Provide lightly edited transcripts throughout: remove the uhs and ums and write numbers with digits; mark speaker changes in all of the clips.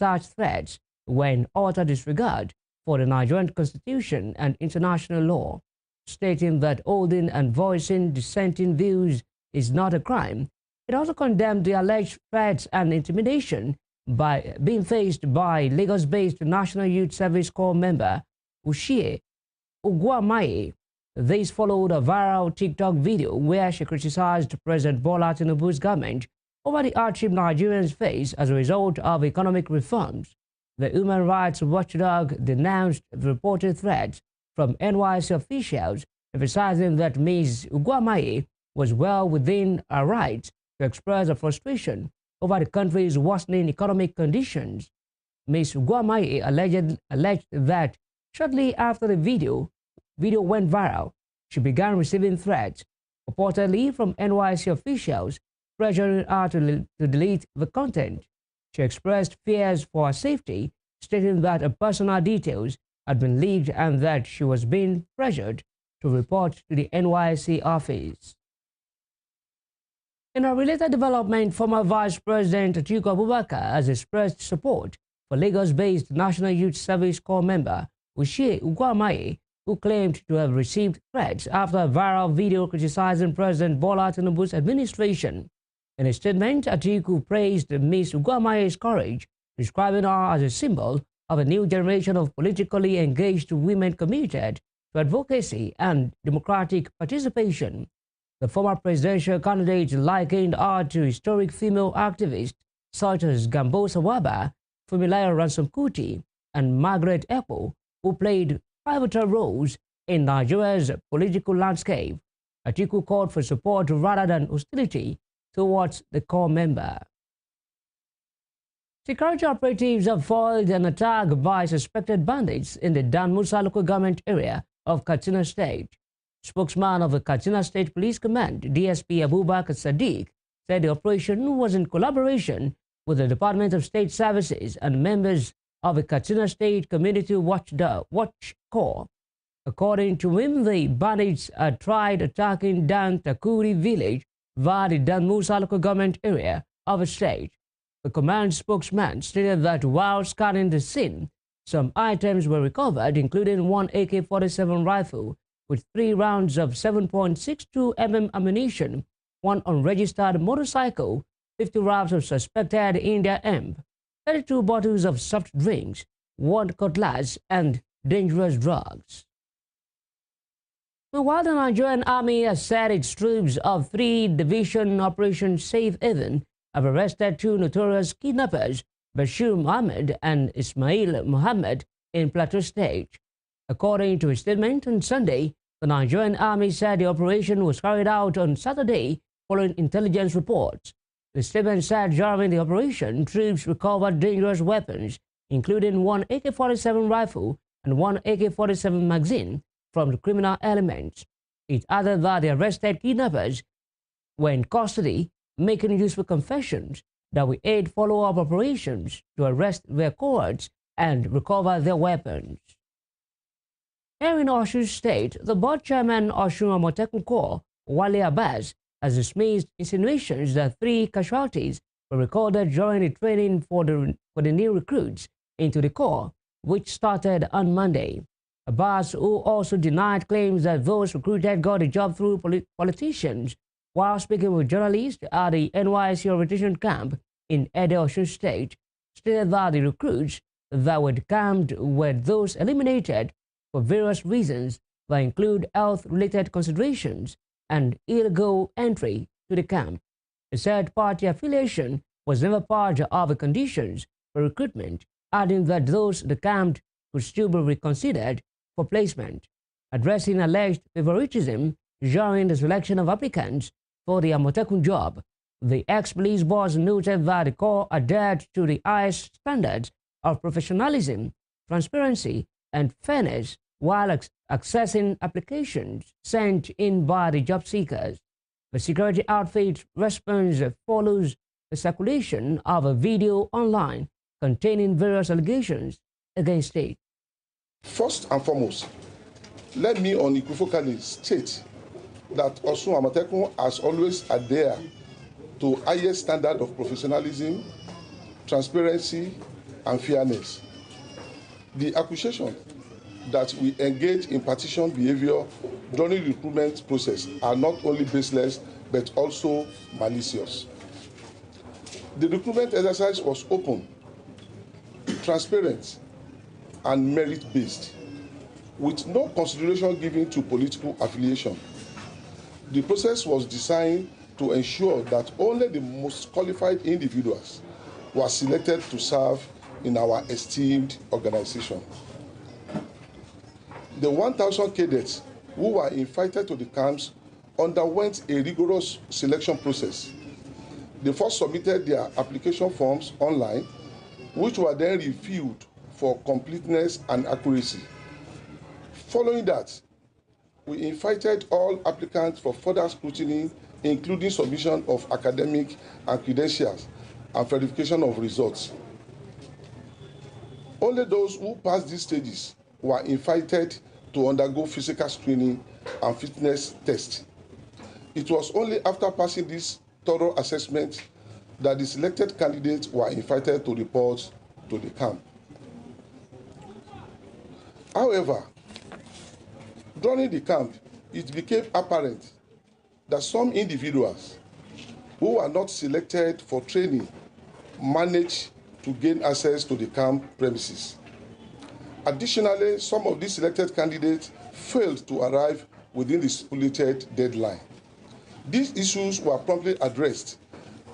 Speaker 1: such threats when utter disregard for the Nigerian Constitution and international law, stating that holding and voicing dissenting views is not a crime. It also condemned the alleged threats and intimidation by being faced by Lagos-based National Youth Service Corps member Ushie Ugwuamaye. This followed a viral TikTok video where she criticized President Bola Tinubu's government over the hardship Nigerians face as a result of economic reforms. The human rights watchdog denounced the reported threats from NYC officials, emphasizing that Ms. Ugwuamaye was well within her rights to express her frustration over the country's worsening economic conditions. Ms. Ugwuamaye alleged that shortly after the video went viral, she began receiving threats, purportedly from NYC officials, pressuring her to delete the content. She expressed fears for her safety, stating that her personal details had been leaked and that she was being pressured to report to the NYC office. In a related development, former Vice President Atiku Abubakar has expressed support for Lagos-based National Youth Service Corps member Ushie Ugwuamaye, who claimed to have received threats after a viral video criticizing President Bola Tinubu's administration. In a statement, Atiku praised Ms. Ugwuamaye's courage, describing her as a symbol of a new generation of politically engaged women committed to advocacy and democratic participation. The former presidential candidate likened her to historic female activists such as Gambo Sawaba, Funmilayo Ransom Kuti, and Margaret Ekpo, who played pivotal roles in Nigeria's political landscape. Atiku called for support rather than hostility towards the core member. Security operatives have foiled an attack by suspected bandits in the Dan Musa local government area of Katsina State. Spokesman of the Katsina State Police Command, DSP Abubakar Sadiq, said the operation was in collaboration with the Department of State Services and members of the Katsina State Community Watch Corps. According to him, the bandits had tried attacking Dan Takuri village via the Dan Musa local government area of the state. The command spokesman stated that while scanning the scene, some items were recovered, including one AK-47 rifle with 3 rounds of 7.62 mm ammunition, one unregistered motorcycle, 50 rounds of suspected India hemp, 32 bottles of soft drinks, 1 cutlass, and dangerous drugs. While the Nigerian Army has said its troops of 3 Division Operation Safe Haven have arrested 2 notorious kidnappers, Bashir Mohammed and Ismail Mohammed, in Plateau State. According to a statement on Sunday, the Nigerian Army said the operation was carried out on Saturday following intelligence reports. The statement said during the operation, troops recovered dangerous weapons, including 1 AK-47 rifle and 1 AK-47 magazine from the criminal elements. It added that the arrested kidnappers were in custody, making useful confessions that will aid follow-up operations to arrest their cohorts and recover their weapons. Here in Osun State, the board chairman Osun Amotekun Corps, Wale Abbas, has dismissed insinuations that 3 casualties were recorded during the training for the new recruits into the Corps, which started on Monday. Abbas, who also denied claims that those recruited got a job through politicians, while speaking with journalists at the NYC orientation camp in Ede, Osun State, stated that the recruits that were camped were those eliminated for various reasons that include health-related considerations and illegal entry to the camp. He said party affiliation was never part of the conditions for recruitment, adding that those decamped could still be reconsidered for placement. Addressing alleged favoritism during the selection of applicants for the Amotekun job, the ex-police boss noted that the Corps adhered to the highest standards of professionalism, transparency, and fairness while accessing applications sent in by the job seekers. The security outfit's response follows the circulation of a video online containing various allegations against it.
Speaker 2: First and foremost, let me unequivocally state that Osun Amotekun has always adhered to highest standard of professionalism, transparency, and fairness. The accusation that we engage in partisan behavior during the recruitment process are not only baseless but also malicious. The recruitment exercise was open, transparent, and merit-based, with no consideration given to political affiliation. The process was designed to ensure that only the most qualified individuals were selected to serve in our esteemed organization. The 1,000 cadets who were invited to the camps underwent a rigorous selection process. They first submitted their application forms online, which were then reviewed for completeness and accuracy. Following that, we invited all applicants for further scrutiny, including submission of academic and credentials and verification of results. Only those who passed these stages were invited to undergo physical screening and fitness tests. It was only after passing this thorough assessment that the selected candidates were invited to report to the camp. However, during the camp, it became apparent that some individuals who were not selected for training managed to gain access to the camp premises. Additionally, some of these selected candidates failed to arrive within the stipulated deadline. These issues were promptly addressed,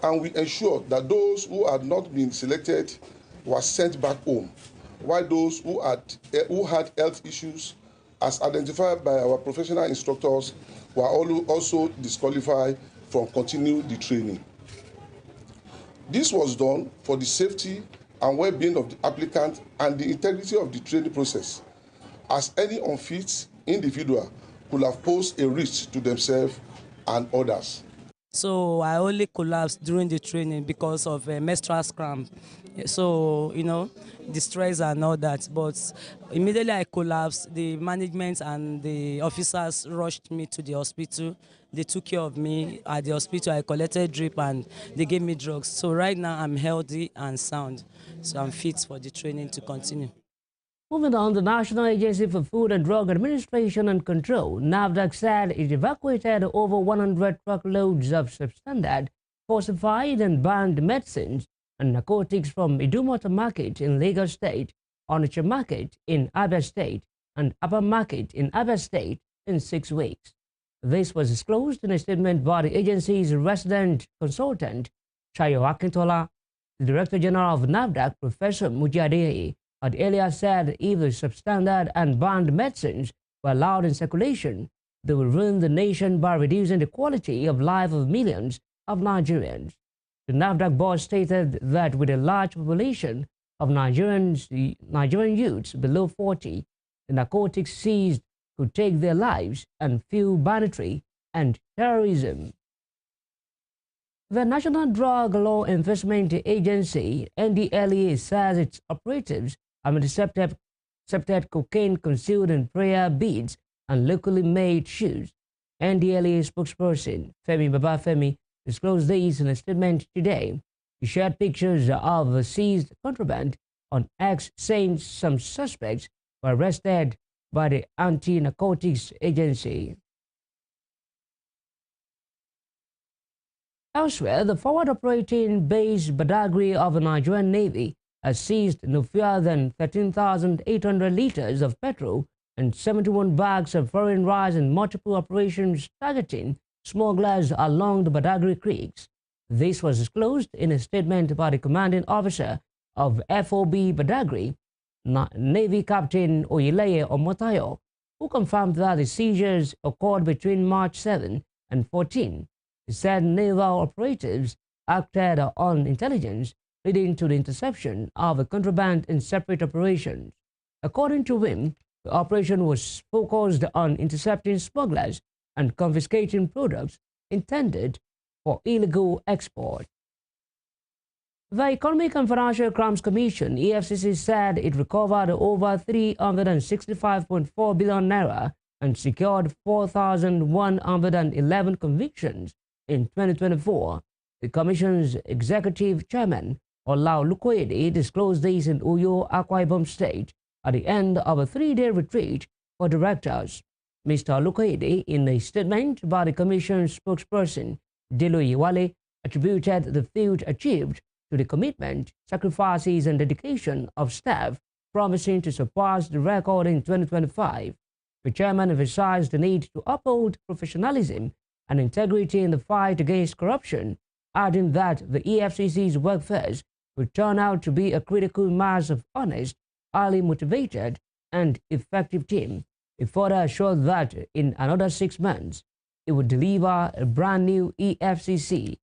Speaker 2: and we ensured that those who had not been selected were sent back home, while those who had health issues, as identified by our professional instructors, were also disqualified from continuing the training. This was done for the safety and well-being of the applicant and the integrity of the training process, as any unfit individual could have posed a risk to themselves and others.
Speaker 3: So I only collapsed during the training because of a menstrual cramp. So, the stress and all that. But immediately I collapsed, the management and the officers rushed me to the hospital. They took care of me at the hospital. I collected drip and they gave me drugs. So right now I'm healthy and sound. So I'm fit for the training to continue.
Speaker 1: Moving on, the National Agency for Food and Drug Administration and Control, NAFDAC, said it evacuated over 100 truckloads of substandard, falsified and banned medicines and narcotics from Idumota Market in Lagos State, Onitsha Market in Abia State, and Upper Market in Abia State in 6 weeks. This was disclosed in a statement by the agency's resident consultant, Chayo Akintola. The Director General of NAFDAC, Professor Mujadei, had earlier said if the substandard and banned medicines were allowed in circulation, they would ruin the nation by reducing the quality of life of millions of Nigerians. The NAFDAC board stated that with a large population of Nigerian youths below 40, the narcotics seized could take their lives and fuel banditry and terrorism. The National Drug Law Enforcement Agency, NDLEA, says its operatives have intercepted cocaine concealed in prayer beads and locally made shoes. NDLEA spokesperson Femi Babafemi disclosed this in a statement today. He shared pictures of seized contraband on X, saying some suspects were arrested by the Anti-Narcotics Agency. Elsewhere, the forward operating base Badagry of the Nigerian Navy has seized no fewer than 13,800 liters of petrol and 71 bags of foreign rice in multiple operations targeting smugglers along the Badagry creeks. This was disclosed in a statement by the commanding officer of FOB Badagry, Navy Captain Oyeleye Omotayo, who confirmed that the seizures occurred between March 7 and 14. He said naval operatives acted on intelligence, leading to the interception of the contraband in separate operations. According to him, the operation was focused on intercepting smugglers and confiscating products intended for illegal export. The Economic and Financial Crimes Commission, EFCC, said it recovered over 365.4 billion naira and secured 4,111 convictions in 2024. The Commission's executive chairman, Olau Lukoyede disclosed this in Uyo, Akwa Ibom State at the end of a 3-day retreat for directors. Mr. Lukoyede, in a statement by the Commission's spokesperson, Dilo Iwale, attributed the feat achieved to the commitment, sacrifices, and dedication of staff, promising to surpass the record in 2025. The chairman emphasized the need to uphold professionalism and integrity in the fight against corruption, adding that the EFCC's workforce will turn out to be a critical mass of honest, highly motivated, and effective team. He further assured that in another 6 months, it would deliver a brand new EFCC